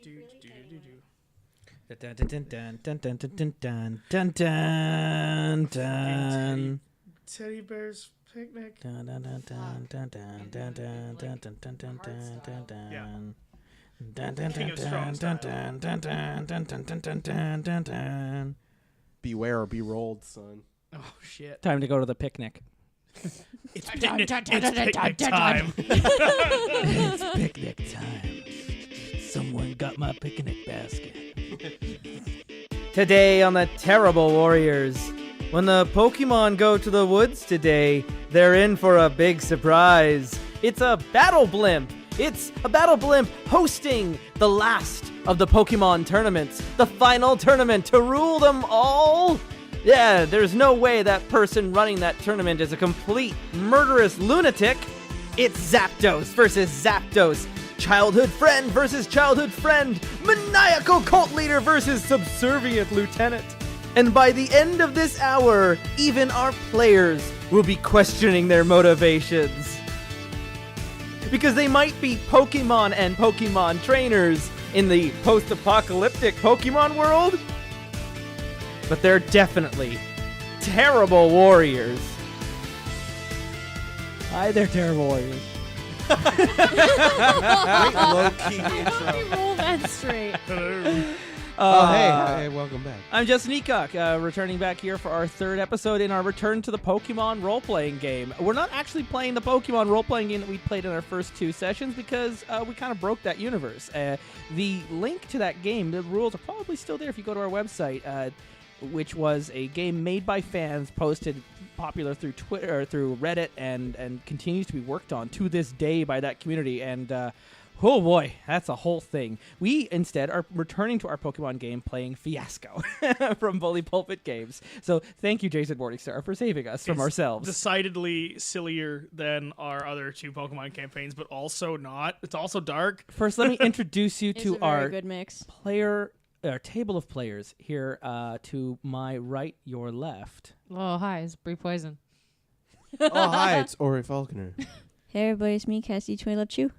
Teddy Bear's Picnic. King of Strong Style. Beware or be rolled, son. Oh shit! Time to go to the picnic. It's picnic time. It's picnic time. Someone got my picnic basket. Today on the Terrible Warriors, when the Pokemon go to the woods today, they're in for a big surprise. It's a Battle Blimp. It's a Battle Blimp hosting the last of the Pokemon tournaments, the final tournament to rule them all. Yeah, there's no way that person running that tournament is a complete murderous lunatic. It's Zapdos versus Zapdos. Childhood friend versus childhood friend. Maniacal Cult Leader versus Subservient Lieutenant. And by the end of this hour, even our players will be questioning their motivations. Because they might be Pokemon and Pokemon trainers in the post-apocalyptic Pokemon world, but they're definitely terrible warriors. Hi there, terrible warriors. Low-key intro. Roll that straight. Hey, welcome back. I'm Justin Eacock, returning back here for our third episode in our return to the Pokemon role-playing game. We're not actually playing the Pokemon role-playing game that we played in our first two sessions because we kind of broke that universe. The link to that game, the rules are probably still there if you go to our website, which was a game made by fans, posted popular through Twitter, or through Reddit, and continues to be worked on to this day by that community. And oh boy, that's a whole thing. We instead are returning to our Pokemon game playing Fiasco from Bully Pulpit Games. So thank you, Jason Morningstar, for saving us from ourselves. Decidedly sillier than our other two Pokemon campaigns, but also not. It's also dark. First, let me introduce you It's to a very our good mix. table of players here to my right, your left. Oh, hi, it's Bree Poison. Oh, hi, it's Orie Falconer. Hey everybody, it's me, Cassie Chew.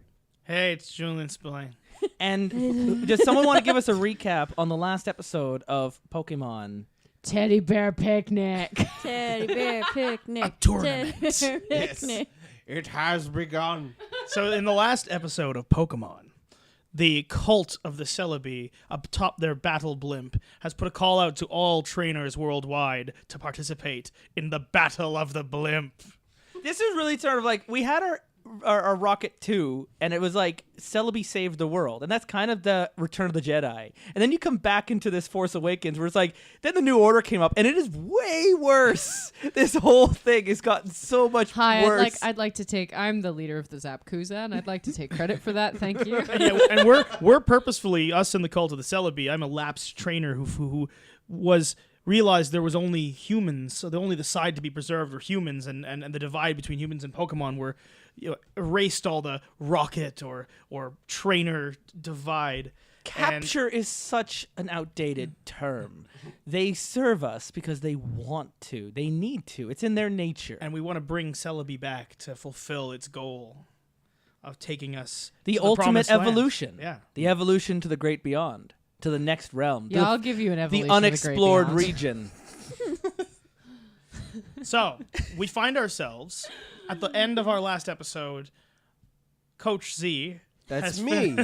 Hey, it's Julian Spillane. And does someone want to give us a recap on the last episode of Pokemon? Teddy Bear Picnic. Teddy Bear Picnic. A tournament. Teddy Bear Picnic. It has begun. So in the last episode of Pokemon, the cult of the Celebi, atop their battle blimp, has put a call out to all trainers worldwide to participate in the Battle of the Blimp. This is really sort of like, we had our Rocket 2, and it was like Celebi saved the world, and that's kind of the Return of the Jedi. And then you come back into this Force Awakens where it's like, then the New Order came up, and it is way worse. This whole thing has gotten so much worse. I'd like to take, I'm the leader of the Zapkuza, and I'd like to take credit for that. Thank you. And we're purposefully, us in the cult of the Celebi, I'm a lapsed trainer who realized there was only humans, so only the side to be preserved were humans, and the divide between humans and Pokemon were erased all the rocket or trainer divide. Capture is such an outdated term. They serve us because they want to. They need to. It's in their nature. And we want to bring Celebi back to fulfill its goal of taking us The to ultimate promised land. evolution. Yeah. The evolution to the great beyond. To the next realm. Yeah, I'll give you an evolution. The unexplored of the great region. So, we find ourselves at the end of our last episode. Coach Z That's has me.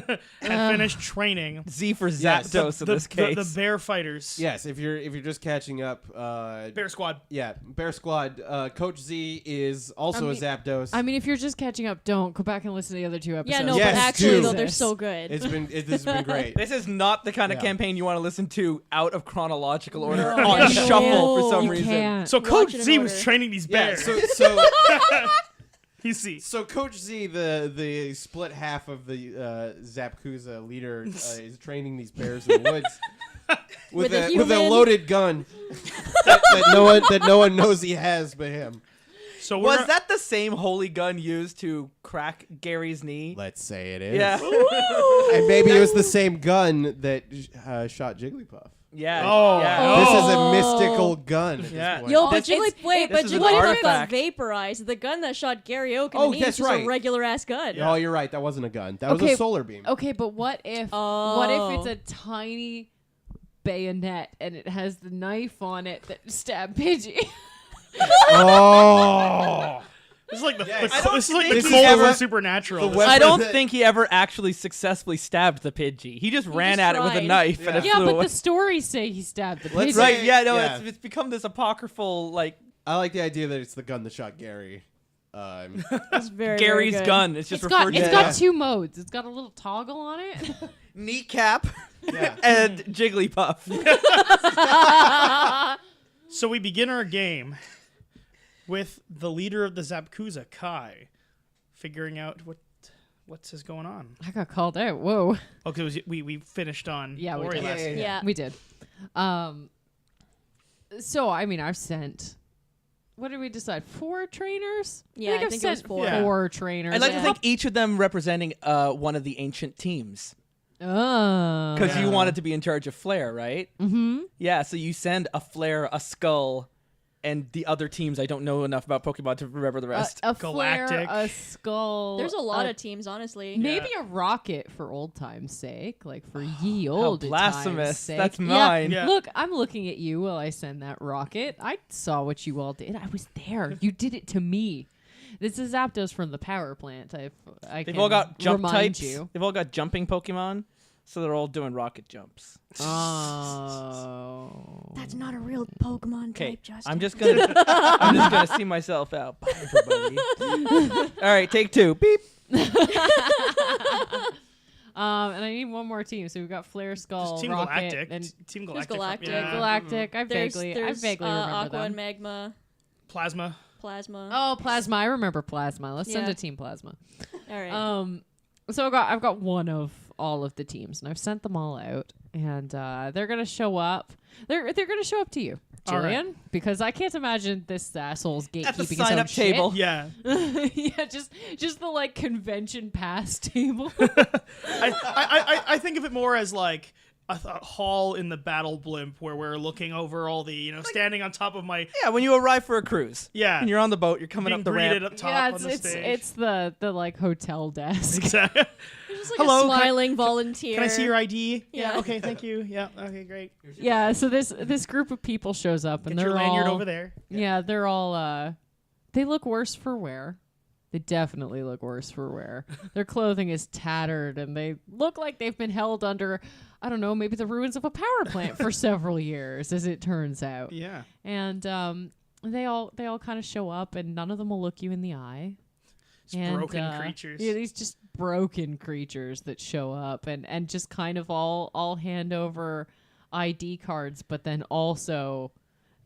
had finished training Z for Yes. Zapdos in this case. the bear fighters. Yes, if you're just catching up, Bear Squad. yeah, Bear Squad. Coach Z is also a Zapdos. I mean, if you're just catching up, don't go back and listen to the other two episodes. Yeah, no, Yes, but actually, do. though, they're so good. this has been great. This is not the kind of Yeah. campaign you want to listen to out of chronological order No. on No. shuffle for some you reason. can't. So Coach it in Z order. was training these Yeah, bears. You see. So Coach Z, the split half of the Zapkuza leader, is training these bears in the woods with With a a human. loaded gun that no one knows he has but him. So Was that the same holy gun used to crack Gary's knee? Let's say it is. Yeah. And maybe it was the same gun that shot Jigglypuff. Yeah. Oh. yeah. This is a Oh. mystical gun. At Yeah. This point. Yo, but This- wait, this but is an what if it got artifact. vaporized? The gun that shot Gary Oak in Oh, the knee is that's just right. a regular ass gun. Oh, you're right. That wasn't a gun. That was Okay. a solar beam. Okay, but what if Oh. it's a tiny bayonet and it has the knife on it that stabbed Pidgey? Oh. This is like the, Yes. the I don't this is like think the he's Cole ever- of Supernatural. the This- I don't that- think he ever actually successfully stabbed the Pidgey. He just ran just at it with a tried. knife and Yeah. it Yeah, flew but away. the stories say he stabbed the Let's Pidgey. Right, yeah, no, Yeah. it's become this apocryphal, like, I like the idea that it's the gun that shot Gary. It's very, Gary's very good. gun. It's just It's got referred it's to got as two modes. It's got a little toggle on it. kneecap Yeah. and Jigglypuff. So we begin our game with the leader of the Zapkuza, Kai, figuring out what's going on. I got called out. Whoa. Okay, we finished on Yeah, we Orie did. last. Yeah. We did. So I mean, I've sent. What did we decide? 4 trainers? Yeah, I I've think it was sent 4. Yeah. 4 trainers. I'd like Yeah. to think each of them representing one of the ancient teams. Oh. Because Yeah. you wanted to be in charge of Flare, right? Mm-hmm. Yeah, so you send a Flare, a Skull, and the other teams. I don't know enough about Pokemon to remember the rest. A Galactic. flare, a skull. There's a lot of teams, honestly. Maybe a rocket for old time's sake, like for ye How old time's blasphemous. sake. That's Yeah. mine. Yeah. Look, I'm looking at you while I send that rocket. I saw what you all did. I was there. You did it to me. This is Zapdos from the power plant. I They've can all got jump remind types. you. They've all got jumping Pokemon, so they're all doing rocket jumps. Oh. That's not a real Pokemon Okay, type, Justin. I'm just gonna see myself out. Bye, everybody. All right, take 2. Beep. And I need one more team. So we've got Flare, Skull, Team Rocket, Galactic. and Team Galactic. Galactic. Yeah. Galactic. I there's vaguely there's, remember Aqua them. and Magma, Plasma. Plasma. Oh, Plasma. I remember Plasma. Let's send Yeah. a Team Plasma. All right. So I've got one of all of the teams, and I've sent them all out, and they're gonna show up. They're gonna show up to you, All right. Julian, because I can't imagine this asshole's gatekeeping At the his sign own up table. Yeah. shit. Yeah, just the like convention pass table. I think of it more as like a hall in the Battle Blimp where we're looking over all the, standing on top of my, Yeah, when you arrive for a cruise. Yeah. And you're on the boat, you're coming being up the greeted ramp. up top yeah, on the stage. it's the like hotel desk. Exactly. You're just like hello, a can I- smiling volunteer. Can I see your ID? Yeah. Okay, thank you. Yeah, okay, great. Yeah, so this group of people shows up, and Get your they're lanyard all over there. Yeah, they're all they look worse for wear. They definitely look worse for wear. Their clothing is tattered and they look like they've been held under, I don't know, maybe the ruins of a power plant for several years, as it turns out. Yeah. And they all kind of show up and none of them will look you in the eye. It's And, broken creatures. Yeah, these just broken creatures that show up and just kind of all hand over ID cards, but then also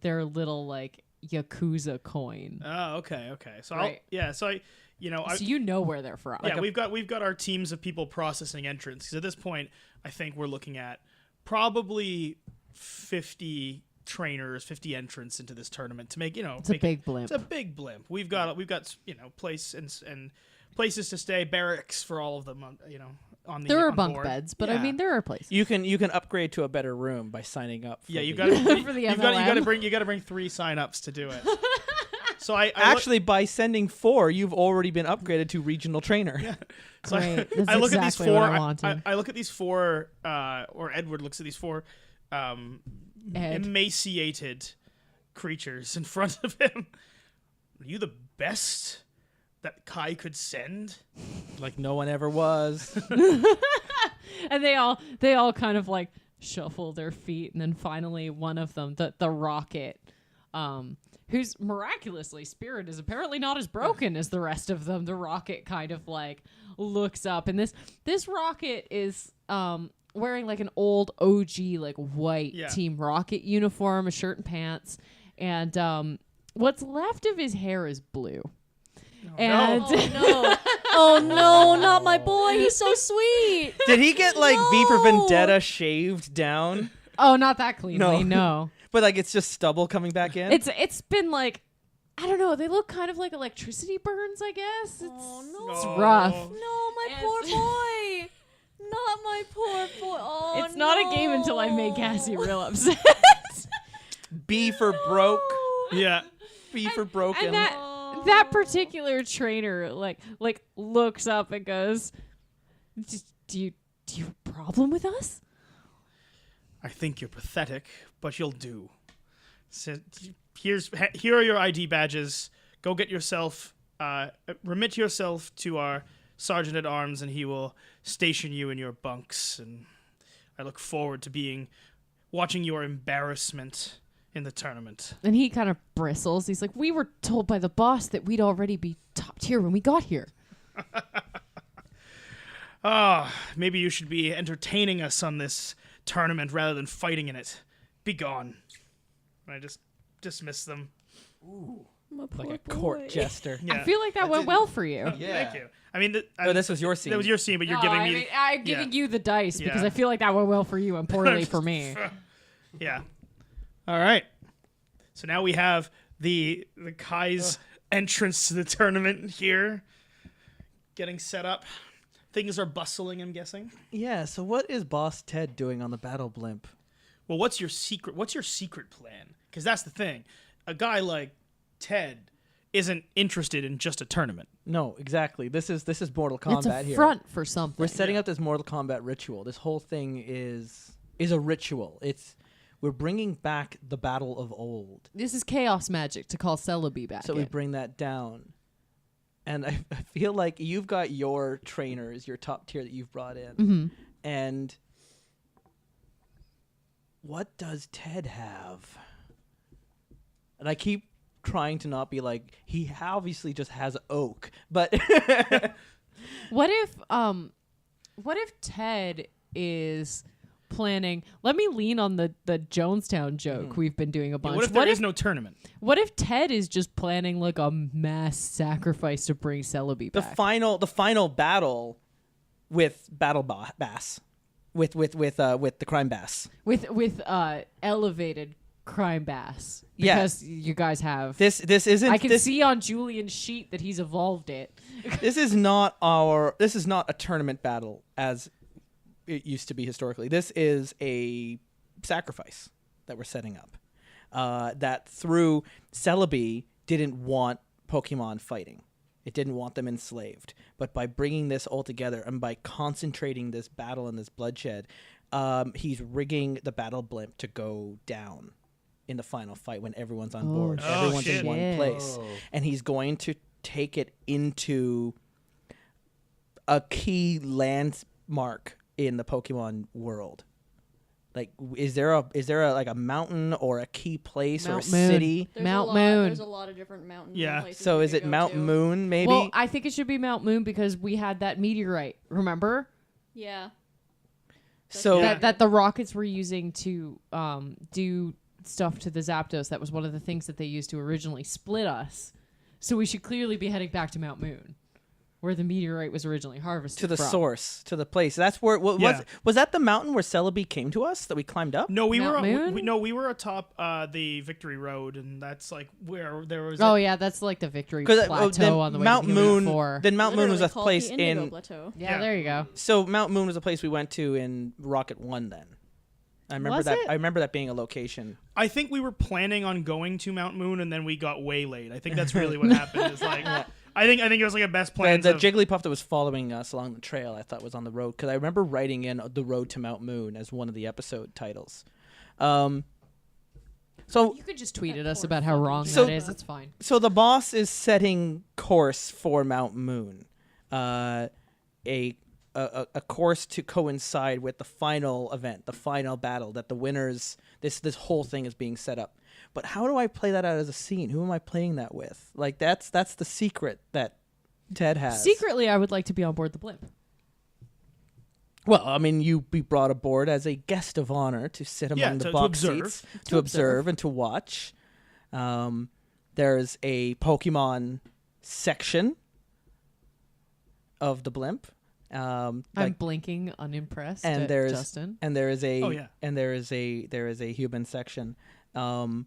their little like Yakuza coin. Oh, okay. So Right. so I So you know where they're from. yeah, we've got our teams of people processing entrants. Because at this point, I think we're looking at probably 50 trainers, 50 entrants into this tournament to make It's a big blimp. It's a big blimp. We've got place and places to stay, barracks for all of them. On the There are on bunk board. beds, but I Yeah. mean there are places. You can upgrade to a better room by signing up. For Yeah, you the- got to For the you got to MLM. bring 3 sign-ups to do it. So I Actually, by sending 4, you've already been upgraded to regional trainer. So Great. That's I look at these exactly 4. what I wanted. I look at these 4, or Edward looks at these 4 emaciated creatures in front of him. Are you the best that Kai could send? Like no one ever was. And they all kind of like shuffle their feet, and then finally one of them, the Rocket, whose miraculously spirit is apparently not as broken as the rest of them. The Rocket kind of like looks up, and this Rocket is wearing like an old OG like white Team Rocket uniform, a shirt and pants, and what's left of his hair is blue. And Oh no, not my boy. He's so sweet. Did he get like V for No. Vendetta shaved down? oh, not that cleanly, no. But like it's just stubble coming back in? It's been like, I don't know. They look kind of like electricity burns, I guess. Oh, no. It's rough. No, my And- poor boy. Not my poor boy. Oh. It's not a game until I've made Cassie real upset. B for broke. Yeah. B for broken. And that particular trainer like looks up and goes, "Do you have a problem with us?" I think you're pathetic, but you'll do. So, here are your ID badges. Go get yourself, remit yourself to our sergeant at arms, and he will station you in your bunks. And I look forward to watching your embarrassment in the tournament. And he kind of bristles. He's like, "We were told by the boss that we'd already be top tier when we got here." Maybe you should be entertaining us on this tournament rather than fighting in it. Be gone. And I just dismiss them. Like a court jester. Yeah. I feel like that went well for you. Yeah. Thank you. I mean, This was your scene. that was your scene, but you're giving me. I'm giving you the dice because Yeah. I feel like that went well for you and poorly for me. Yeah. All right. So now we have the Kai's entrance to the tournament here, getting set up. Things are bustling, I'm guessing. Yeah, so what is Boss Ted doing on the Battle Blimp? Well, what's your secret plan? Because that's the thing. A guy like Ted isn't interested in just a tournament. No, exactly. This is Mortal Kombat It's a here. front for something. We're setting up this Mortal Kombat ritual. This whole thing is a ritual. We're bringing back the battle of old. This is chaos magic to call Celebi back So we in. bring that down. And I feel like you've got your trainers, your top tier that you've brought in. Mm-hmm. And what does Ted have? And I keep trying to not be like, he obviously just has oak. But What if Ted is planning? Let me lean on the Jonestown joke we've been doing a bunch. What if there is no tournament? What if Ted is just planning like a mass sacrifice to bring Celebi the back? final battle with Bass. With the crime bass. with elevated crime bass. Yeah. Because you guys have This isn't I can this, see on Julian's sheet that he's evolved it. this is not a tournament battle as it used to be historically. This is a sacrifice that we're setting up. That through Celebi didn't want Pokemon fighting. It didn't want them enslaved. But by bringing this all together and by concentrating this battle and this bloodshed, he's rigging the battle blimp to go down in the final fight when everyone's on board. Oh, Everyone's shit. in one place. Oh. And he's going to take it into a key landmark in the Pokemon world. Like, is there a like a mountain or a key place Mount or a Moon. city? Mount Moon. There's a lot of different mountains. Yeah. And places So we is could it go Mount to. Moon? Maybe. Well, I think it should be Mount Moon because we had that meteorite. Remember Yeah. so that the rockets were using to do stuff to the Zapdos. That was one of the things that they used to originally split us. So we should clearly be heading back to Mount Moon, where the meteorite was originally harvested to the from. source, to the place. That's where Yeah. was that the mountain where Celebi came to us that we climbed up? No, we Mount were Moon? we were atop the Victory Road, and that's like where there was. Oh yeah, that's like the Victory 'Cause, Plateau on the way Mount to Moon. Route 4. Then Mount Moon was a Literally called place the Indigo in. Plateau. Yeah, Yeah. there you go. So Mount Moon was a place we went to in Rocket 1 then. I remember Was that. it? I remember that being a location. I think we were planning on going to Mount Moon, and then we got waylaid. I think that's really what happened. Is like, I think it was like a best plan. The Jigglypuff that was following us along the trail, I thought was on the road because I remember writing in the road to Mount Moon as one of the episode titles. So You could just tweet at us about how wrong So- that is. It's fine. So the boss is setting course for Mount Moon, a course to coincide with the final event, the final battle that the winners. This whole thing is being set up. But how do I play that out as a scene? Who am I playing that with? Like that's the secret that Ted has. Secretly, I would like to be on board the blimp. Well, I mean, you be brought aboard as a guest of honor to sit among the to box observe. seats, to observe and to watch. There's a Pokemon section of the blimp. I'm blinking, unimpressed. and at there's Justin. and there is a Oh, yeah. and there is a human section. I'm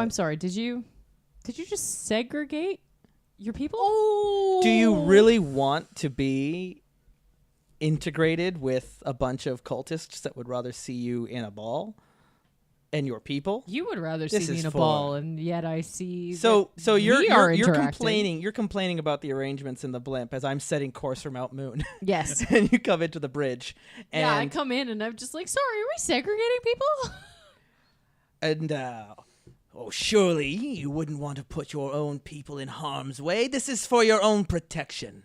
sorry. Did you just segregate your people? Do you really want to be integrated with a bunch of cultists that would rather see you in a ball and your people. You would rather This see me is in a fun. ball, and yet I see. So you're we are complaining. You're complaining about the arrangements in the blimp as I'm setting course for Mount Moon, Yes. and you come into the bridge. And, Yeah, I come in and I'm just like, sorry, are we segregating people? And surely you wouldn't want to put your own people in harm's way. This is for your own protection.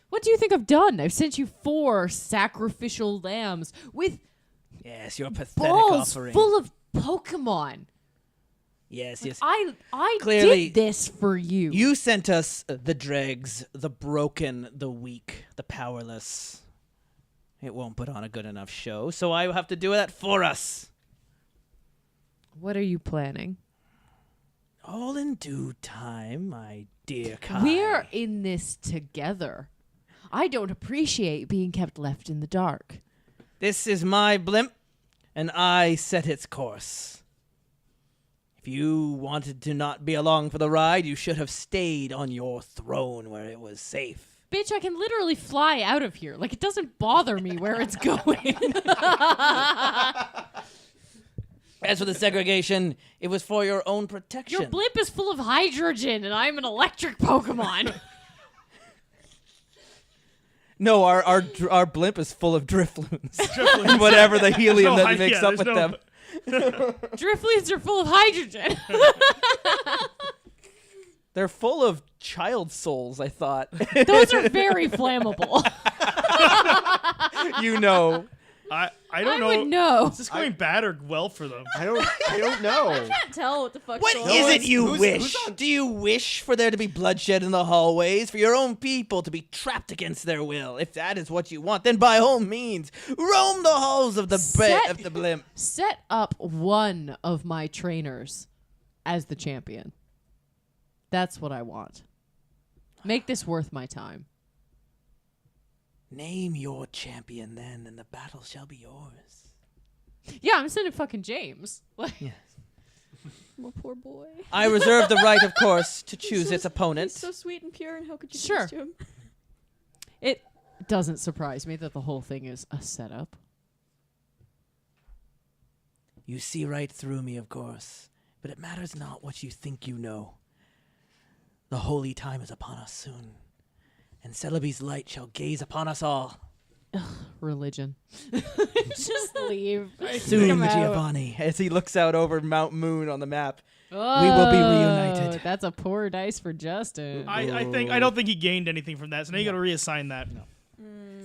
What do you think I've done? I've sent you 4 sacrificial lambs with Yes, your pathetic balls offering. full of Pokemon. Yes. I Clearly, did this for you. You sent us the dregs, the broken, the weak, the powerless. It won't put on a good enough show, so I will have to do that for us. What are you planning? All in due time, my dear Kai. We're in this together. I don't appreciate being kept left in the dark. This is my blimp, and I set its course. If you wanted to not be along for the ride, you should have stayed on your throne where it was safe. Bitch, I can literally fly out of here. Like, it doesn't bother me where it's going. As for the segregation, it was for your own protection. Your blimp is full of hydrogen, and I'm an electric Pokemon. No, our blimp is full of Drifloons. And whatever the helium that mixed up with them. Drifloons are full of hydrogen. They're full of child souls, I thought. Those are very flammable. You know. I I don't know. would know. Is this going bad or well for them? I don't know. Can't tell what the fuck's What going is on. it you who's wish? on- Do you wish for there to be bloodshed in the hallways, for your own people to be trapped against their will? If that is what you want, then by all means, roam the halls of the blimp. Set up one of my trainers as the champion. That's what I want. Make this worth my time. Name your champion then, and the battle shall be yours. Yeah, I'm sending fucking James. Like, Yes. My poor boy. I reserve the right, of course, to choose so- its opponent. He's so sweet and pure, and how could you do Sure. this to him? it doesn't surprise me that the whole thing is a setup. You see right through me, of course, but it matters not what you think you know. The holy time is upon us soon, and Celebi's light shall gaze upon us all. Religion. Just leave. Soon, Come out. Giovanni, as he looks out over Mount Moon on the map. Oh, We will be reunited. That's a poor dice for Justin. I don't think he gained anything from that. So now you got to reassign that.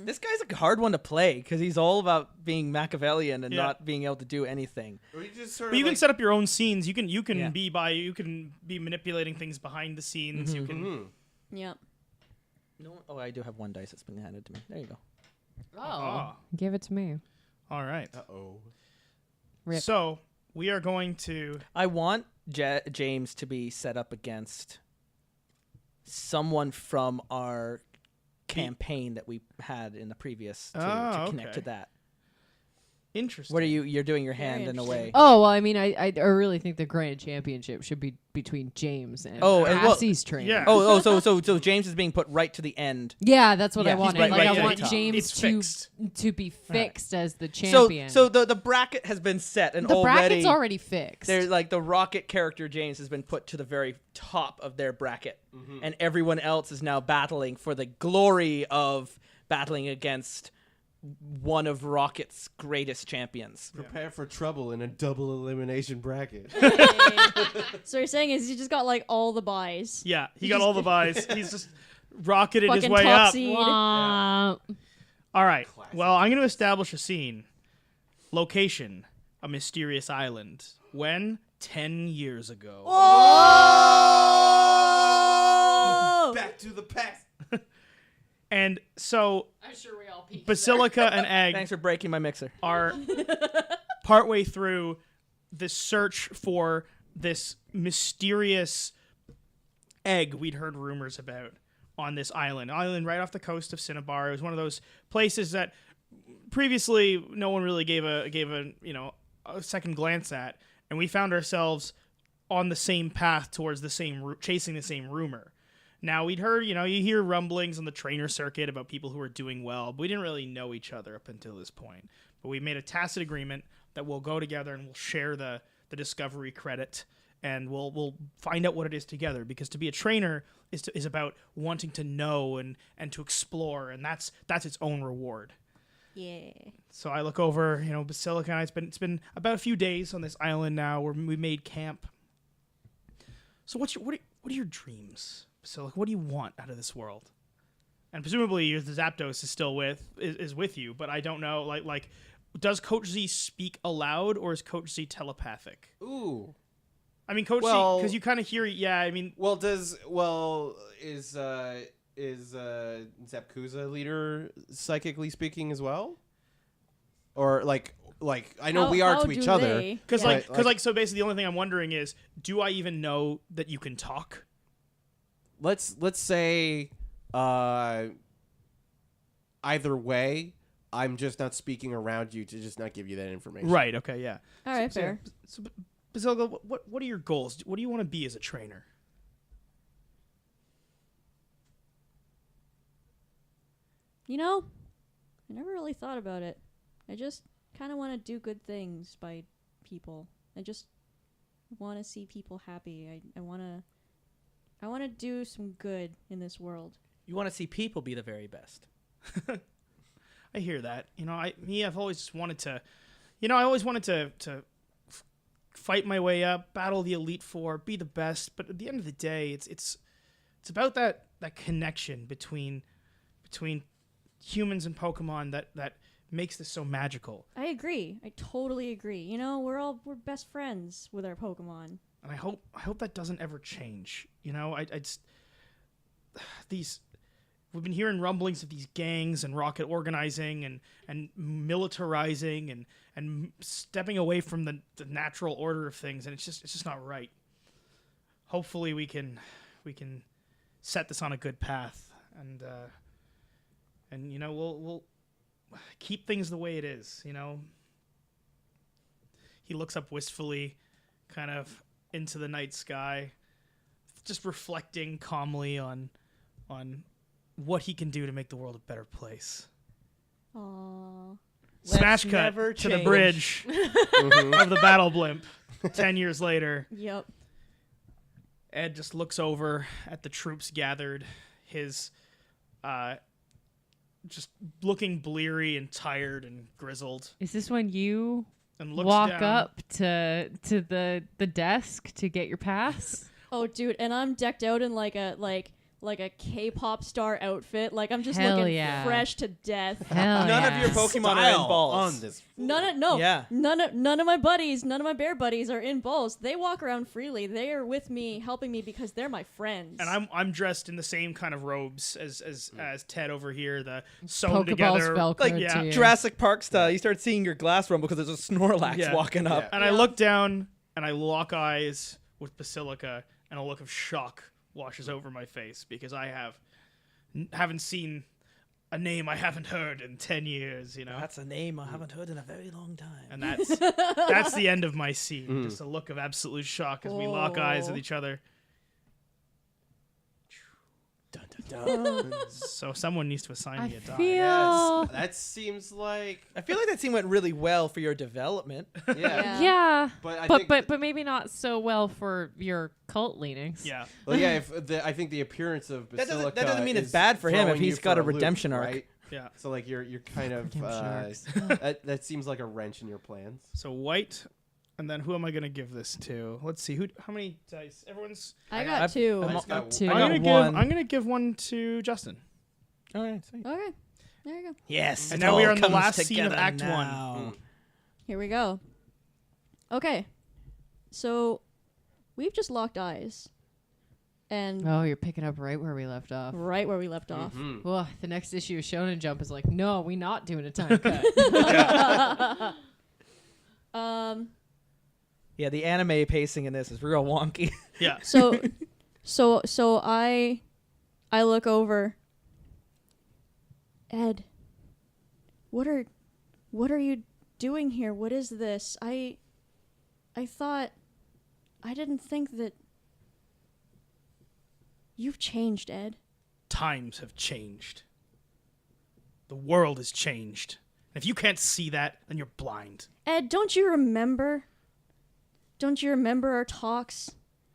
This guy's a hard one to play because he's all about being Machiavellian and Yeah. not being able to do anything. Or you just sort But of you can like- set up your own scenes. You can Yeah. you can be manipulating things behind the scenes. You can. Mhm. Yeah. No, oh, I do have one dice that's been handed to me. There you go. Oh, Ah. give it to me. All right. Uh-oh. Rip. So we are going to. I want James to be set up against someone from our campaign that we had in the previous to connect okay. to that. Interesting. What are you're doing your Very hand in a way. interesting. Oh, well, I mean, I really think the grand championship should be between James and Oh, and well- Cassie's trainer. Yeah. So James is being put right to the end. Yeah, that's what Yeah, I he's wanted. right- like, right I at the want top. James It's to fixed. be fixed as the So champion. the bracket has been set and the already bracket's already fixed. they're like the rocket character James has been put to the very top of their bracket, and everyone else is now battling for the glory of battling against one of Rocket's greatest champions. Prepare for trouble in a double elimination bracket. So you're saying is he just got like all the buys. Yeah, he got all the buys. He's just rocketed his Fucking way top up. seed. Wah. All right. Well, I'm going to establish a scene. Location: a mysterious island. When? 10 years ago. Back to the past. And so I'm sure we all peaked. Basilica and Egg Thanks for breaking my mixer. are partway through this search for this mysterious egg we'd heard rumors about on this island right off the coast of Cinnabar. It was one of those places that previously no one really gave a a second glance at, and we found ourselves on the same path towards the same chasing the same rumor. Now, we'd heard, you hear rumblings on the trainer circuit about people who are doing well, but we didn't really know each other up until this point. But we made a tacit agreement that we'll go together and we'll share the discovery credit, and we'll find out what it is together, because to be a trainer is about wanting to know and to explore, and that's its own reward. Yeah. So I look over, Basilica, and it's been about a few days on this island now where we made camp. So what are your dreams, Basilica? What do you want out of this world? And presumably the Zapdos is still is with you, but I don't know. Like, does Coach Z speak aloud, or is Coach Z telepathic? Ooh. I mean, Coach Z, because you kind of hear. Yeah, I mean. Well, is Zapkuza leader psychically speaking as well, or like I know we are how to each do other. they? Because Yeah. so basically the only thing I'm wondering is, do I even know that you can talk? Let's say either way, I'm just not speaking around you to just not give you that information. Right. Okay. Yeah. All right, fair. So Basilica, what are your goals? What do you want to be as a trainer? I never really thought about it. I just kind of want to do good things by people. I just want to see people happy. I want to do some good in this world. You want to see people be the very best. I hear that. I've always just wanted to, I always wanted to fight my way up, battle the Elite Four, be the best. But at the end of the day, it's about that connection between humans and Pokemon that makes this so magical. I agree. I totally agree. We're best friends with our Pokemon. And I hope that doesn't ever change. We've been hearing rumblings of these gangs and rocket organizing and militarizing and stepping away from the natural order of things, and it's just not right. Hopefully we can set this on a good path, and we'll keep things the way it is. He looks up wistfully, kind of into the night sky, just reflecting calmly on what he can do to make the world a better place. Aww. Smash cut never to the change. bridge of the Battle Blimp 10 years later. Yep. Ed just looks over at the troops gathered, his just looking bleary and tired and grizzled, Is this when you and looks walk down. up to the desk to get your pass? Oh, dude, and I'm decked out in like a K-pop star outfit. Like, I'm just Hell looking yeah. fresh to death. Hell None of yeah. your Pokemon are in balls. on this. None of my buddies, none of my bear buddies are in balls. They walk around freely. They are with me, helping me because they're my friends. And I'm dressed in the same kind of robes as Ted over here, the sewn Pokeballs together. Velcro Like yeah. to you. Jurassic Park style. You start seeing your glass rumble because there's a Snorlax Yeah. walking up. And I look down and I lock eyes with Basilica, and a look of shock washes over my face because I haven't seen a name I haven't heard in 10 years, That's a name I haven't heard in a very long time. And that's the end of my scene. Just a look of absolute shock as we lock eyes with each other. Dun, dun, dun. So someone needs to assign me a die. feel That seems like I feel like that scene went really well for your development. yeah. yeah, But I but think but maybe not so well for your cult leanings. Yeah. well, yeah. I think the appearance of That Basilica doesn't mean it's is bad for him if throwing he's you got for a loop, redemption arc. right? Yeah. So like you're kind of Redemption arcs. that seems like a wrench in your plans. So white, and then who am I going to give this to? Let's see. How many dice? Everyone's. I I got got- two. I just got two. I I'm got one. gonna give one to Justin. All right, sweet. Okay, there you go. Yes. And it now we all are in the comes last scene of together Act now. 1. Here we go. Okay, so we've just locked eyes, and Oh, you're picking up right where we left off. right where we left off. Mhm. Well, the next issue of Shonen Jump is like, no, we not doing a time cut. Yeah, the anime pacing in this is real wonky. Yeah. So I look over. Ed, what are you doing here? What is this? I didn't think that You've changed, Ed. Times have changed. The world has changed. If you can't see that, then you're blind. Ed, don't you remember? Don't you remember our talks?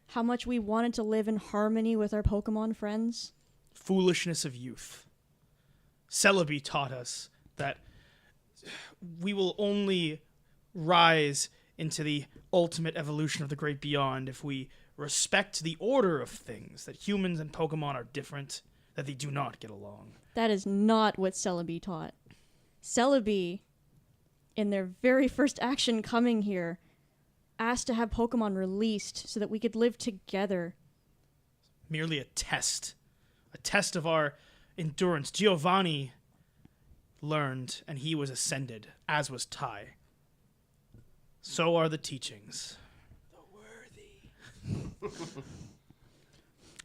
How much we wanted to live in harmony with our Pokemon friends? Foolishness of youth. Celebi taught us that we will only rise into the ultimate evolution of the great beyond if we respect the order of things, that humans and Pokemon are different, that they do not get along. That is not what Celebi taught. Celebi, in their very first action coming here, asked to have Pokemon released so that we could live together. Merely a test of our endurance. Giovanni learned, and he was ascended, as was Ty. So are the teachings.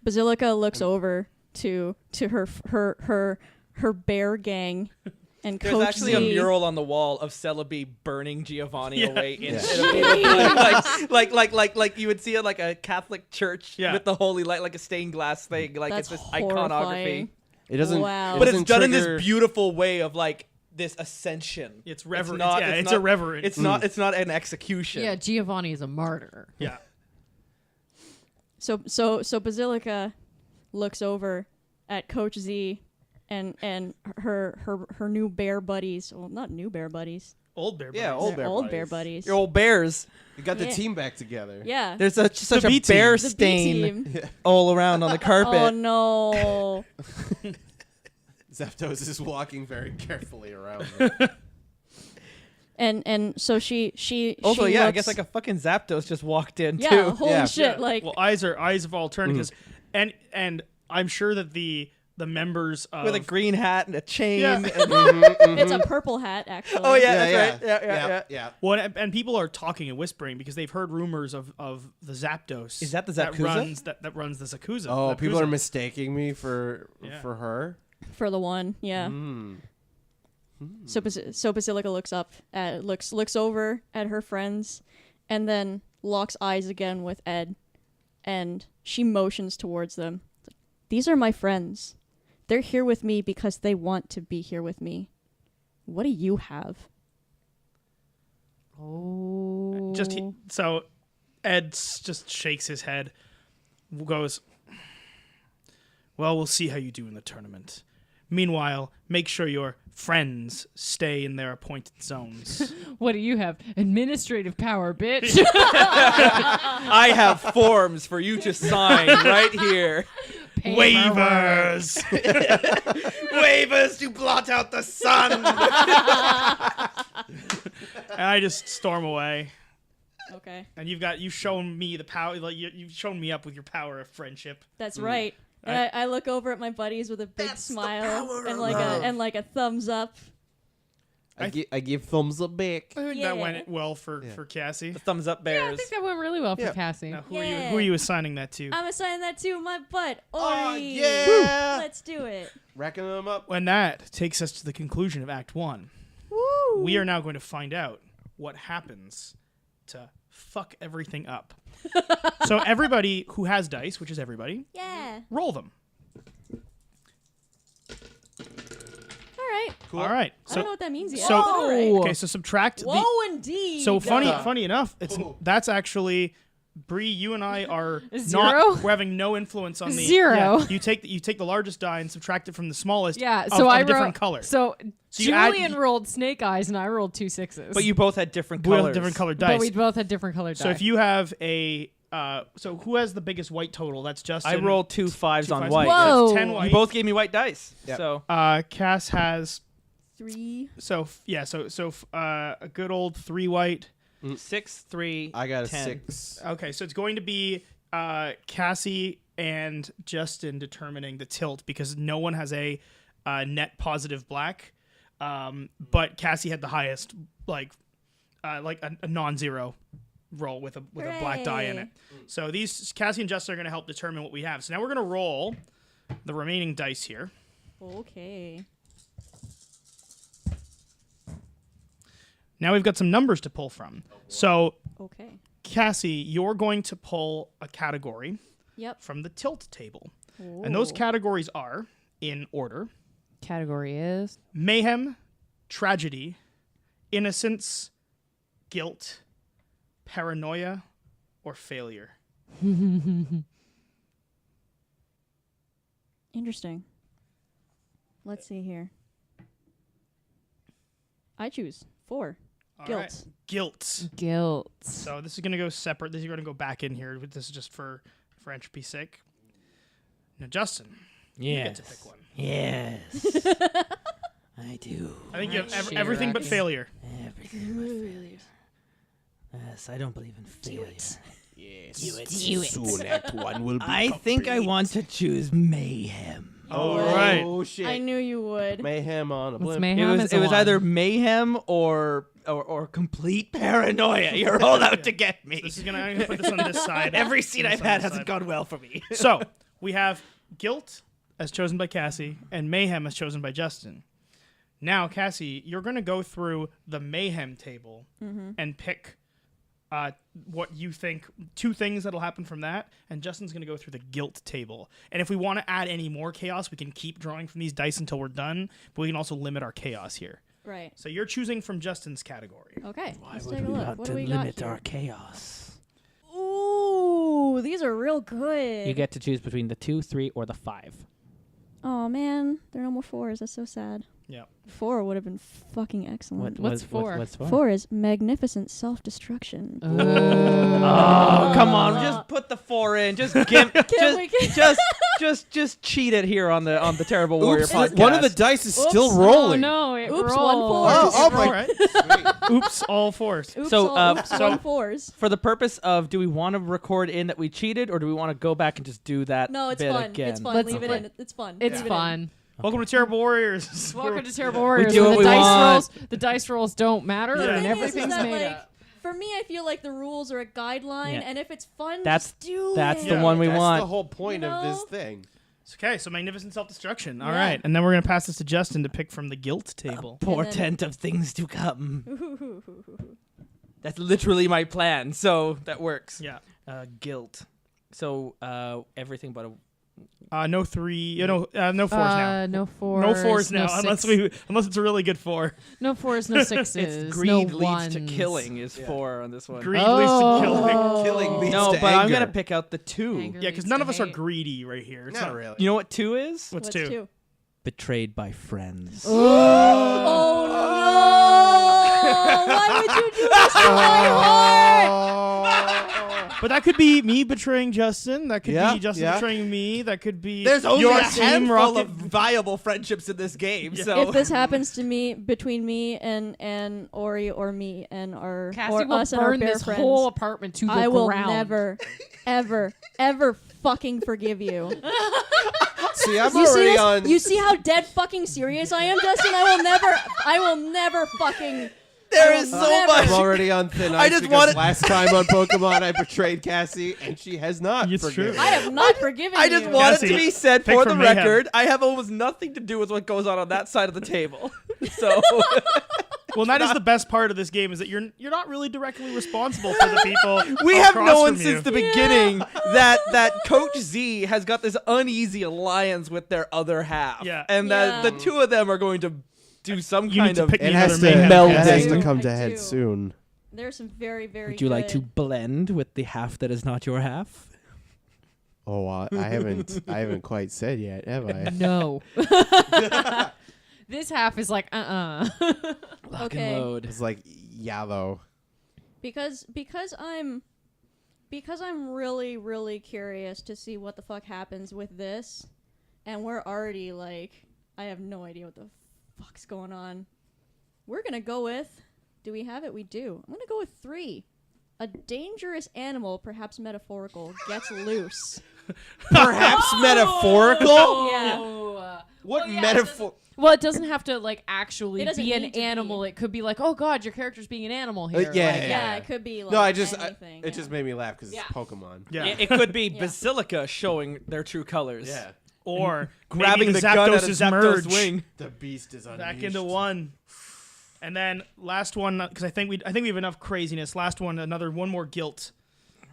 Basilica looks over to her bear gang and There's Coach actually Z. a mural on the wall of Celebi burning Giovanni Yeah. away in Yeah. like you would see it like a Catholic church Yeah. with the holy light, like a stained glass thing. Like That's it's this horrifying. iconography. It doesn't. Wow. It But it's doesn't done in trigger- this beautiful way of like this ascension. It's reverent. not- It's not- irreverent. It's not an execution. Yeah, Giovanni is a martyr. yeah. So Basilica looks over at Coach Z and her new bear buddies. Well, not new bear buddies. Old bear. Yeah, buddies. old They're bear old buddies. bear buddies. Your old bears. You got the Yeah. team back together. Yeah. There's such a B team. bear the B stain team. all around on the carpet. Oh no. Zapdos is walking very carefully around. and so she Also, she yeah, I looks- guess like a fucking Zapdos just walked in yeah, too. holy Yeah. shit, Yeah. like well, eyes of alternatives, and I'm sure that the members of With a green hat and a chain. Yeah. and- it's a purple hat actually. oh yeah, Yeah, that's right. Yeah. yeah. well, and people are talking and whispering because they've heard rumors of the Zapdos. Is that the that Zakuza? runs the Zakuza? Oh, people Zakuza. are mistaking me for Yeah. her. For the one, yeah. Mm. So Basilica looks over at her friends, and then locks eyes again with Ed, and she motions towards them. These are my friends. They're here with me because they want to be here with me. What do you have? Oh. So Ed just shakes his head, goes, well, we'll see how you do in the tournament. Meanwhile, make sure your friends stay in their appointed zones. What do you have? Administrative power, bitch. I have forms for you to sign right here. Waivers! Waivers to blot out the sun. And I just storm away. Okay, And you've shown me the power, like you've shown me up with your power of friendship. that's right. And I look over at my buddies with a big smile and like a thumbs up. I give thumbs up back. I think Yeah. that went well for Cassie. The thumbs up Yeah, I bears. think that went really well for Yeah. Cassie. Now, Yeah. who are you assigning that to? I'm assigning that to my butt, Orie. Oh, yeah. Let's do it. Racking them up. And that takes us to the conclusion of Act 1. Woo! We are now going to find out what happens to fuck everything up. So everybody who has dice, which is everybody, Yeah. roll them. All right. Cool. All right. I don't know what that means yet. so- but all right. Okay, so subtract Whoa, the. indeed. So funny Yeah. enough, Oh. that's actually Bree. You and I are Zero? not. We're having no influence on the Zero. Yeah, you take the largest die and subtract it from the smallest. Yeah, of, so of I a different rolled color. So, So you add- Julian rolled snake eyes and I rolled 2 6s. But you both had different We have colors. different colored But dice. we both had different colored So die. if you have a. So who has the biggest white total? That's Justin. I rolled 2 5s Two on fives. white. Whoa. That's 10 white. You both gave me white dice. Yep. So Cass has 3. a good old 3 white. 6 3. I got a 10. 6. Okay, so it's going to be Cassie and Justin determining the tilt because no one has a net positive black, but Cassie had the highest like a non-zero roll with a black die in it. So these Cassie and Justin are going to help determine what we have. So now we're going to roll the remaining dice here. Okay. Now we've got some numbers to pull from. So Okay. Cassie, you're going to pull a category Yep. from the tilt table. And those Ooh. categories are, in order, Category is mayhem, tragedy, innocence, guilt, paranoia, or failure. Interesting. Let's see here. I choose 4. All Guilt. right. Guilt. guilt. So this is going to go separate. This is going to go back in here. This is just for entropy's sake. Now, Justin, you get to pick one. Yes. I do. I think you have Sheer everything but X. failure. Everything but failures. Yes, I don't believe in failure. Yes. Do it. Soon that one will be I think I complete. want to choose mayhem. All right. Oh shit! I knew you would. Mayhem on a What's blimp. mayhem? It was either mayhem or complete paranoia. You're all out to get me. This is gonna. I'm gonna put this on this side. Every scene This I've on had this hasn't side. gone well for me. So we have guilt as chosen by Cassie and mayhem as chosen by Justin. Now, Cassie, you're gonna go through the mayhem table and pick what you think, 2 things that'll happen from that, and Justin's going to go through the guilt table. And if we want to add any more chaos, we can keep drawing from these dice until we're done, but we can also limit our chaos here. Right. So you're choosing from Justin's category. Okay. Why Let's would take a we look. want What to do we limit got our here? chaos? Ooh, these are real good. You get to choose between the 2, 3, or the 5. Oh man, there are no more 4s. That's so sad. Yeah. 4 would have been fucking excellent. What's 4? What's 4? 4 is magnificent self-destruction. Oh, come on! Just put the 4 in. Just give. just cheat it here on the Terrible Warrior Oops, podcast. one of the dice is Oops. still Oh rolling. no! It Oops, rolled. 1 4. Oh, All my- right. Oops, all 4s. Oops, So, oops, so- 1 4s. For the purpose of, do we want to record in that we cheated, or do we want to go back and just do that? No, it's bit fun. again? It's fun. Let's- Leave it in. It's fun. It's Leave it in. fun. Welcome to Terrible Warriors. Welcome to Terrible Warriors. do where what the we dice want. rolls. The dice rolls don't matter, Yeah. and The thing is everything's that, made like, up. for me, I feel like the rules are a guideline, Yeah. and if it's fun, That's- just do that's it. the one we That's want. the whole point of this No. thing. Okay, so magnificent self-destruction. All Yeah. right, and then we're going to pass this to Justin to pick from the guilt table. Portent of things to come. That's literally my plan, so that works. Yeah. Guilt. So everything but a. No 3. No 4s now. No 4s. No 4s now, no unless it's a really good 4. No 4s, no 6s. It's greed no leads to ones. killing is 4 on this one. Greed leads to killing. Killing leads No, to but I'm anger. gonna pick out the 2. Anger Yeah, because leads none to of us are hate. greedy right here. It's Not really. You know what 2 is? What's 2? Betrayed by friends. Oh no! Why would you do this to my heart? But that could be me betraying Justin. That could Yeah, be Justin yeah. betraying me. That could be There's only your a team handful rocket. of viable friendships in this game, so If this happens to me, between me and Ori, or me and our Cassie or will us and our burn bear this friends, whole apartment to the I will ground. never, ever fucking forgive you. See, I'm You see already this? on. You see how dead fucking serious I am, Justin? I will never fucking. there I is will so never- much. I'm already on thin I ice just because wanted- last time on Pokemon I betrayed Cassie and she has not. It's forgiven true. I have not forgiven I just you. want it Cassie, to be said pick for the from Mayhem. record. I have almost nothing to do with what goes on that side of the table. So Well, that is the best part of this game is that you're not really directly responsible for the people. we have across known from since you. the beginning that Coach Z has got this uneasy alliance with their other half. Yeah. And that Yeah. the 2 of them are going to do some You need kind to of pick me It another has to, Mayhem. melding. it has to I come do. to head soon. There's some very, very. Would you like to good- blend with the half that is not your half? Oh, I haven't quite said yet, have I? No. This half is like, Lock Okay. and load. It's like yellow. because I'm really, really curious to see what the fuck happens with this, and we're already like, I have no idea what the fuck's going on. We're gonna go with. Do we have it? We do. I'm gonna go with 3. A dangerous animal, perhaps metaphorical, gets loose. Perhaps metaphorical? Yeah. What yeah, metaphor? well, it doesn't have to like actually It doesn't be an need to be. animal. It could be like, oh god, your character's being an animal here. yeah, Like, yeah. It could be like No, anything. it just made me laugh because Yeah. it's Pokemon. Yeah. It could be Yeah. Basilica showing their true colors. Yeah. Or Grabbing maybe the gun out of Zapdos' Zapdos' merge wing. The beast is unleashed. back into one. And then last one, because I think we have enough craziness. Last one, one more guilt.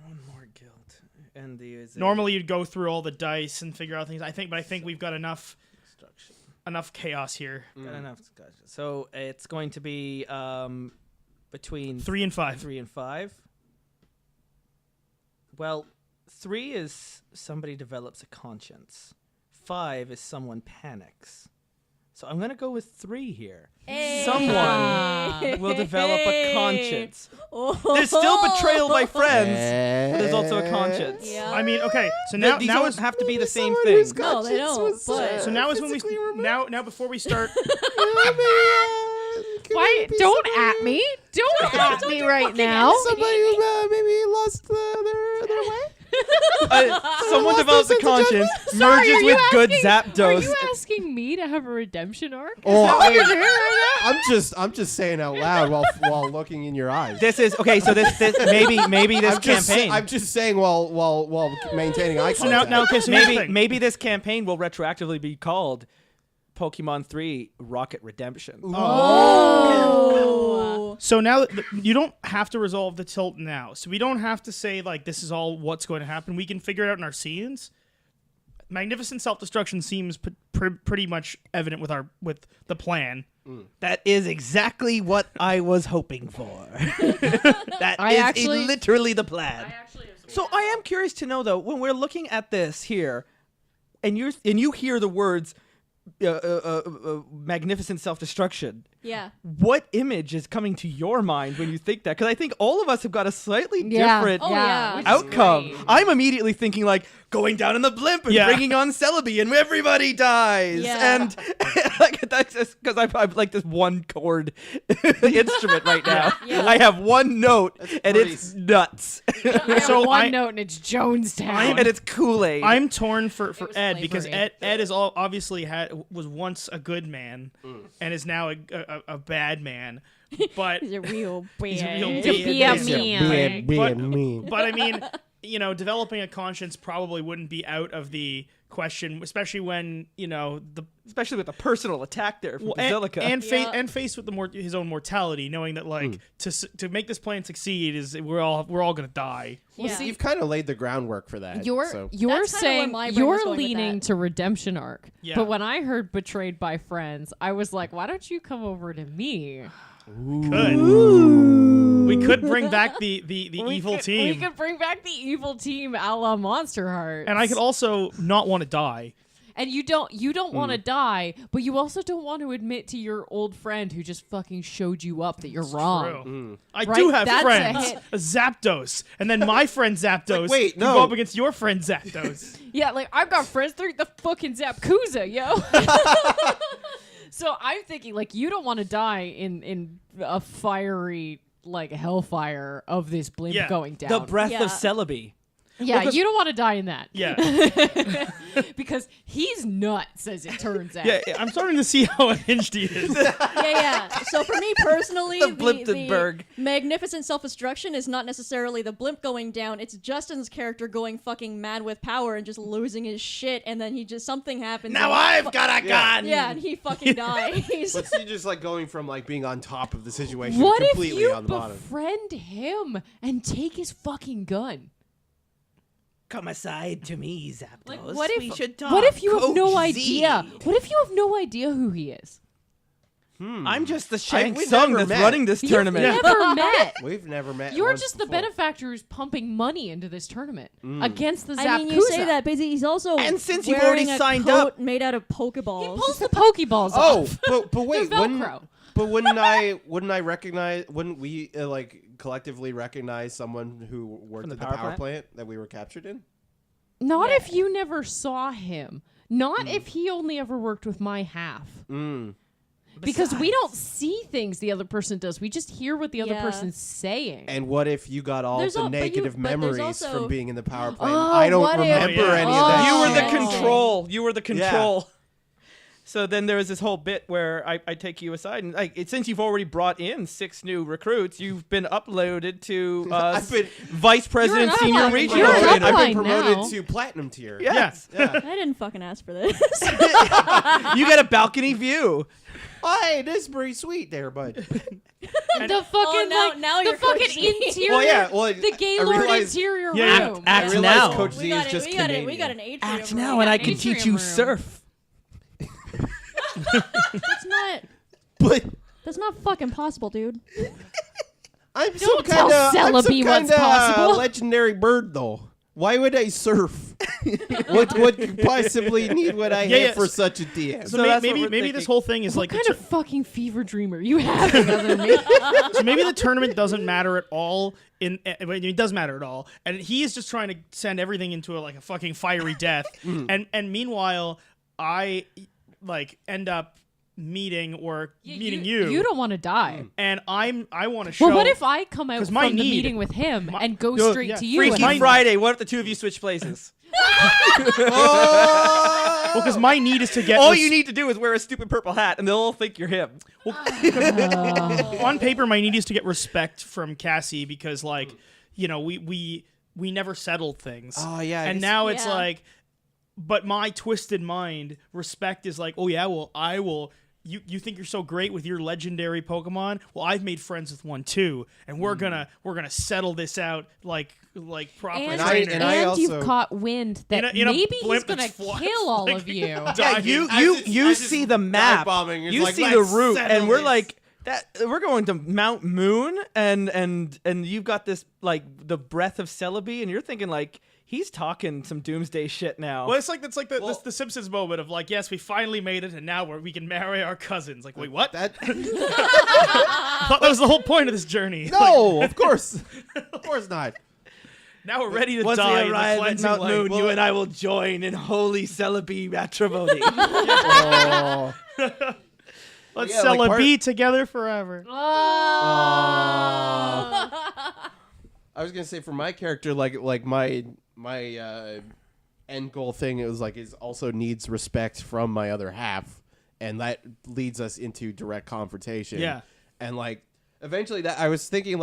One more guilt. And the Normally, you'd go through all the dice and figure out things. I think we've got enough chaos here. Got enough discussion. So it's going to be between 3 and 5. 3 and 5. Well, 3 is somebody develops a conscience. 5 is someone panics. So I'm going to go with 3 here. Hey. Someone will develop a conscience. Oh. There's still betrayal by friends, but there's also a conscience. Yeah. I mean, okay. So These now don't is have to be the same Someone thing. whose No, they conscience don't, was, but- so now is when we physically removed. now before we start. Why? Don't at me. Don't at me right now. Somebody who maybe lost their way. Someone develops a conscience, Sorry, merges are you with good asking- Are Zapdos. you asking me to have a redemption arc? Oh, What you're doing right I'm just saying out loud while looking in your eyes. This is okay. So this maybe this campaign. I'm just saying while maintaining eye So contact. now okay. So here's the thing. maybe this campaign will retroactively be called Pokemon 3 Rocket Redemption. Oh. So now you don't have to resolve the tilt now. So we don't have to say like this is all what's going to happen. We can figure it out in our scenes. Magnificent self-destruction seems pretty much evident with the plan. That is exactly what I was hoping for. That I is actually- literally the plan. actually have some So I am curious to know though, when we're looking at this here, and you hear the words magnificent self-destruction, Yeah. what image is coming to your mind when you think that? Because I think all of us have got a slightly different Oh, yeah. which is outcome. great. I'm immediately thinking like going down in the blimp and Yeah. bringing on Celebi and everybody dies. Yeah. And like that's just because I'm like this one chord instrument right now. Yeah. I have one note and pretty- it's nuts. I have So one I- note and it's Jonestown. and it's Kool-Aid. I'm torn for was Ed because flavoring. Ed is obviously was once a good man and is now a bad man. But He's a real bad. He's a real To be a bad man. but I mean, developing a conscience probably wouldn't be out of the question, especially when especially with a personal attack there from and, Basilica. and faced with his own mortality, knowing that like to make this plan succeed is we're all gonna die. Well, Yeah. see, you've kind of laid the groundwork for that. You're so. you're That's kinda where saying my brain was you're going with leaning that. to redemption arc. Yeah. But when I heard betrayed by friends, I was like, why don't you come over to me? We could bring back the evil team. We could bring back the evil team a la Monster Hearts. And I could also not want to die. And you don't want to die, but you also don't want to admit to your old friend who just fucking showed you up that you're wrong. True. I Right? do have That's a friends. hit. A Zapdos. And then my friend Zapdos Like, wait, can no. go up against your friend Zapdos. Yeah, like I've got friends. They're the fucking Zapkuza, yo. So I'm thinking, like, you don't want to die in a fiery like hellfire of this blimp Yeah. going down. the breath Yeah. of Celebi. Yeah, Well, 'cause- you don't want to die in that. Yeah. Because he's nuts, as it turns out. Yeah, I'm starting to see how unhinged he is. Yeah. So for me personally, The the Blimptonberg. magnificent self-destruction is not necessarily the blimp going down. It's Justin's character going fucking mad with power and just losing his shit, and then something happens. Now and he I've got a gun. Yeah, and he fucking dies. But see, just like going from like being on top of the situation What if completely you on the bottom. befriend him and take his fucking gun? Come aside to me, Zapdos. Like, what if we should talk? What if you have Coach no Z. idea? What if you have no idea who he is? I'm just the Shank we've Sung never that's met. running this You've tournament. never met. We've never met. You're once just the before. benefactor who's pumping money into this tournament against the Zapkuza. I mean, you say that, but he's also And since you've wearing already a signed coat up- made out of He Pokeballs. pulls the Pokeballs Oh, off. but wait, They're wouldn't Velcro. but wouldn't we like collectively recognize someone who worked From the at the power power plant? plant that we were captured in? Not Yeah. if you never saw him. Not if he only ever worked with my half. Because we don't see things the other person does. We just hear what the other Yeah. person's saying. And what if you got all There's the al- but you- negative but there's memories also- from being in the power plant? Oh, I don't what if- remember any of Oh. that. You were the shit. control. You were the Yeah. control. So then there was this whole bit where I take you aside and like since you've already brought in 6 new recruits, you've been uploaded to I've been- vice president, You're an senior upline. regional You're an trainer. I've upline been promoted now. to platinum tier. Yes. Yeah. I didn't fucking ask for this. You get a balcony view. Hey, this is pretty sweet there, bud. The fucking now the you're fucking Coach Z. interior. Well, yeah, well, the I Gaylord realized- interior Yeah, room. act I realized now. Coach Z is just Canadian. We got an atrium. Act room. now, and I can Atrium teach you room. surf. But That's not fucking possible, dude. I'm some Don't tell kind of Celebi what's possible. legendary bird, though. Why would I surf? what could possibly need what I Yeah, have yeah, for so- such a DM? So that's what maybe we're this thinking. whole thing is What like kind of fucking fever dream are you having other than me? so maybe the tournament doesn't matter at all. It does matter at all, and he is just trying to send everything into a fucking fiery death. And meanwhile, I end up meeting you. You don't want to die. And I want to show. Well, what if I come out 'cause from my the need- meeting with him my- and go Yeah, straight yeah. to you? Freaky and Freaky I'm- Friday. What if the two of you switch places? Oh! Well, because my need is to get All you need to do is wear a stupid purple hat, and they'll all think you're him. on paper. My need is to get respect from Cassie because, we never settled things. Oh, yeah, I and guess- now it's Yeah. like, but my twisted mind, respect is like, oh yeah, well I will. You think you're so great with your legendary Pokemon? Well, I've made friends with one too, and we're gonna settle this out like proper And, trainers. and I you've also- caught wind that In a maybe he's blimp gonna that's fly- kill all like- of you. Yeah, Dying. you As it's see the map. dive-bombing, it's You like, see the "Let's route, settle and we're this." like that. We're going to Mount Moon, and you've got this the breath of Celebi, and you're thinking like he's talking some doomsday shit now. Well, it's like the Simpsons moment of like, yes, we finally made it, and now we can marry our cousins. Like, wait, what? That I thought that was the whole point of this journey. no, of course not. Now we're ready to Once die we in the arrive at cleansing Mount light. Moon, Well, you and I will join in holy Celebi matrimony. Oh. let's yeah, sell like a part- bee together forever. I was gonna say for my character, like my end goal thing is also needs respect from my other half, and that leads us into direct confrontation. Yeah. And eventually that I was thinking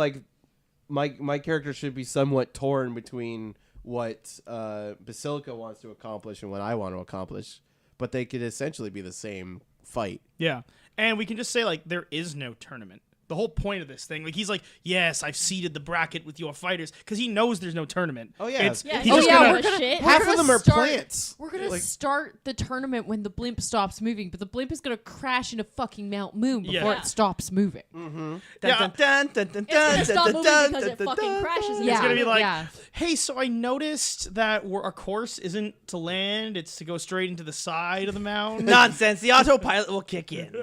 my character should be somewhat torn between what Basilica wants to accomplish and what I want to accomplish, but they could essentially be the same fight. Yeah. And we can just say, there is no tournament. The whole point of this thing, he's like, yes, I've seeded the bracket with your fighters, because he knows there's no tournament. Oh, yeah. Yeah, he's oh, just yeah, gonna, we're gonna- shit. Half gonna of them are start- plants. We're gonna start the tournament when the blimp stops moving, but the blimp is gonna crash into fucking Mount Moon before Yeah. it stops moving. Yeah. It's gonna stop moving because it fucking crashes. It's gonna be like, yeah. hey, so I noticed that our course isn't to land; it's to go straight into the side of the mountain. Nonsense. The autopilot will kick in.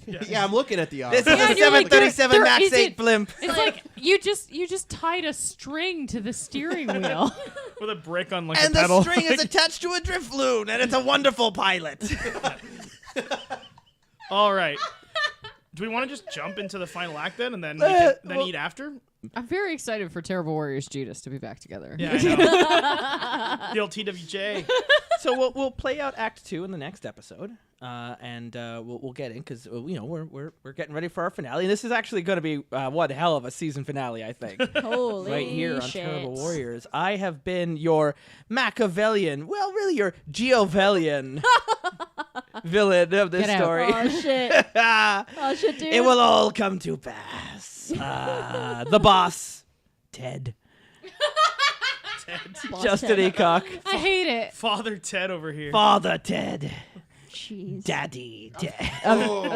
Yeah, I'm looking at the This is odds. Yeah, a and you're like, 737 there Max 8 isn't- blimp. It's like you just tied a string to the steering wheel. With a brick on And a pedal. the string is attached to a drift balloon, and it's a wonderful pilot. All right. Do we want to just jump into the final act then, and then eat after? I'm very excited for Terrible Warriors Judas to be back together. Yeah, I know. The old TWJ. So we'll play out Act 2 in the next episode, and we'll get in because we're getting ready for our finale. And this is actually going to be one hell of a season finale, I think. Holy Right here on shit. Terrible Warriors. I have been your Machiavellian, well, really your Giovellian villain of this Get out. story. Oh shit! Oh shit, dude. It will all come to pass. The boss, Ted. Boss Justin Ted. Eacock. I hate it. Father Ted over here. Father Ted. Jeez. Daddy Ted. Oh no!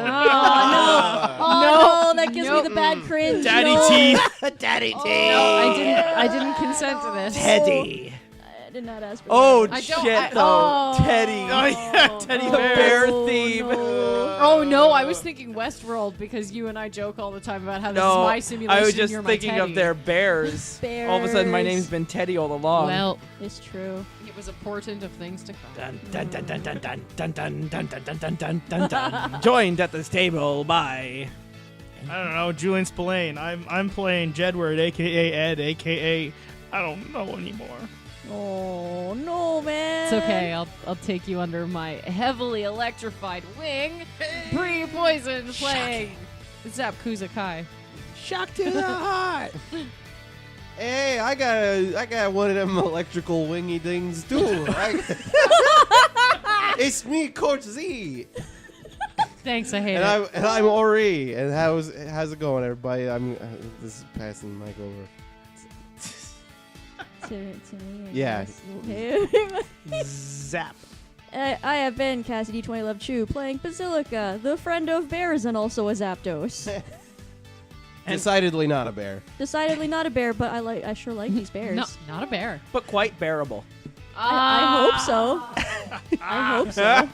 That gives me the bad cringe. Daddy no. T. Daddy Ted. I didn't consent to this. Teddy. I did not ask for Oh, that. I don't- shit, I- though. oh. Teddy. Oh yeah, Teddy The Bear. bear Oh, theme. no. Oh no, I was thinking Westworld because you and I joke all the time about how this No, is my simulation. I was and just you're my thinking of Teddy. their bears. All of a sudden, my Bears. name's been Teddy all along. Well, It's true. it was a portent of things to come. Dun, dun, dun, dun, dun, dun, dun, dun, dun, dun, dun, dun, dun, dun. Joined at this table by I don't know, Julian Spillane. I'm playing Jedward, aka Ed, aka I don't know anymore. Oh no, man. It's okay. I'll take you under my heavily electrified wing. Pre-poison playing Zapkuza Kai. Shock to the Heart. Hey, I got one of them electrical wingy things too. It's me, Coach Z. Thanks, I hate And it. I'm Orie. And how's it going, everybody? This is passing the mic over. To me. I Yeah. guess. Okay. Zap. I have been Cassie D20 Love Chew playing Basilica, the friend of bears and also a Zapdos. Decidedly not a bear. Decidedly not a bear, but I sure like these bears. No, not a bear. But quite bearable. I hope so. I hope so.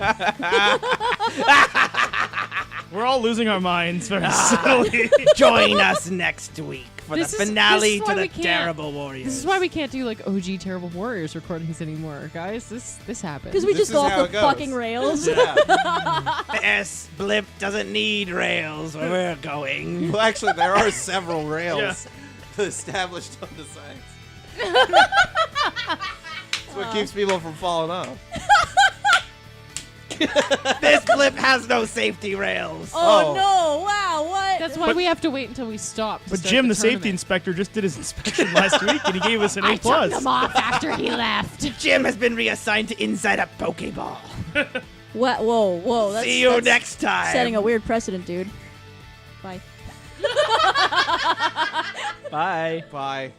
We're all losing our minds very slowly. Join us next week for This the is- finale this is to why the we can't- Terrible Warriors. This is why we can't do like OG Terrible Warriors recordings anymore, guys. This happens. Because we This just is go how off it the goes. fucking rails. The S blimp doesn't need rails where we're going. Well, actually, there are several rails established on the sides. That's what keeps people from falling off. This blimp has no safety rails. Oh, no! Wow, what? That's why we have to wait until we stop. To But start Jim, the safety tournament. inspector, just did his inspection last week, and he gave us an A+. I took them off after he left. Jim has been reassigned to inside a Pokeball. What? Whoa! That's, See you that's next time. setting a weird precedent, dude. Bye. Bye. Bye.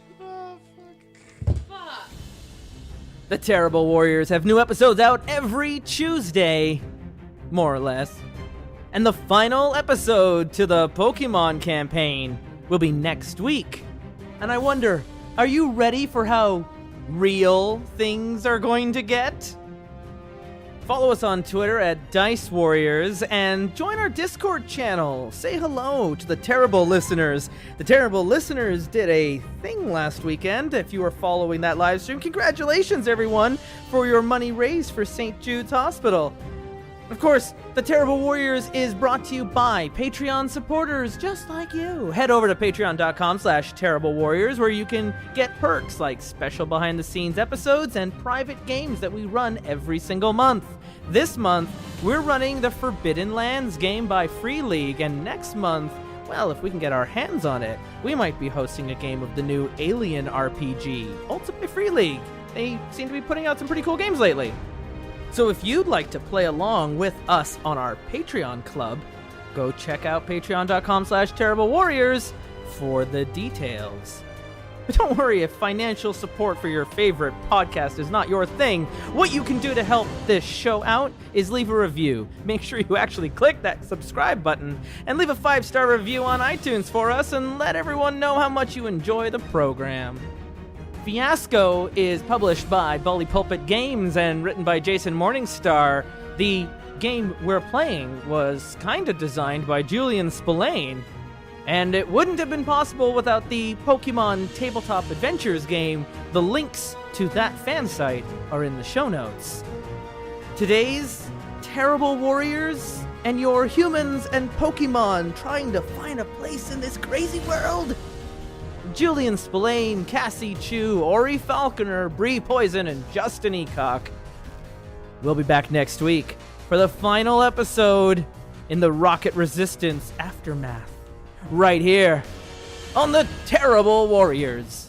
The Terrible Warriors have new episodes out every Tuesday, more or less. And the final episode to the Pokemon campaign will be next week. And I wonder, are you ready for how real things are going to get? Follow us on Twitter at Dice Warriors and join our Discord channel. Say hello to the Terrible Listeners. The Terrible Listeners did a thing last weekend. If you were following that live stream, congratulations, everyone, for your money raised for St. Jude's Hospital. Of course, The Terrible Warriors is brought to you by Patreon supporters just like you. Head over to patreon.com/Terrible Warriors where you can get perks like special behind-the-scenes episodes and private games that we run every single month. This month, we're running the Forbidden Lands game by Free League, and next month, well, if we can get our hands on it, we might be hosting a game of the new Alien RPG, also by Free League. They seem to be putting out some pretty cool games lately. So if you'd like to play along with us on our Patreon club, go check out patreon.com/Terrible Warriors for the details. But don't worry if financial support for your favorite podcast is not your thing. What you can do to help this show out is leave a review. Make sure you actually click that subscribe button and leave a 5-star review on iTunes for us and let everyone know how much you enjoy the program. Fiasco is published by Bully Pulpit Games and written by Jason Morningstar. The game we're playing was kind of designed by Julian Spillane, and it wouldn't have been possible without the Pokemon Tabletop Adventures game. The links to that fan site are in the show notes. Today's Terrible Warriors and your humans and Pokemon trying to find a place in this crazy world. Julian Spillane, Cassie Chu, Orie Falconer, Bree Poison, and Justin Eacock. We'll be back next week for the final episode in the Rocket Resistance Aftermath. Right here on the Terrible Warriors.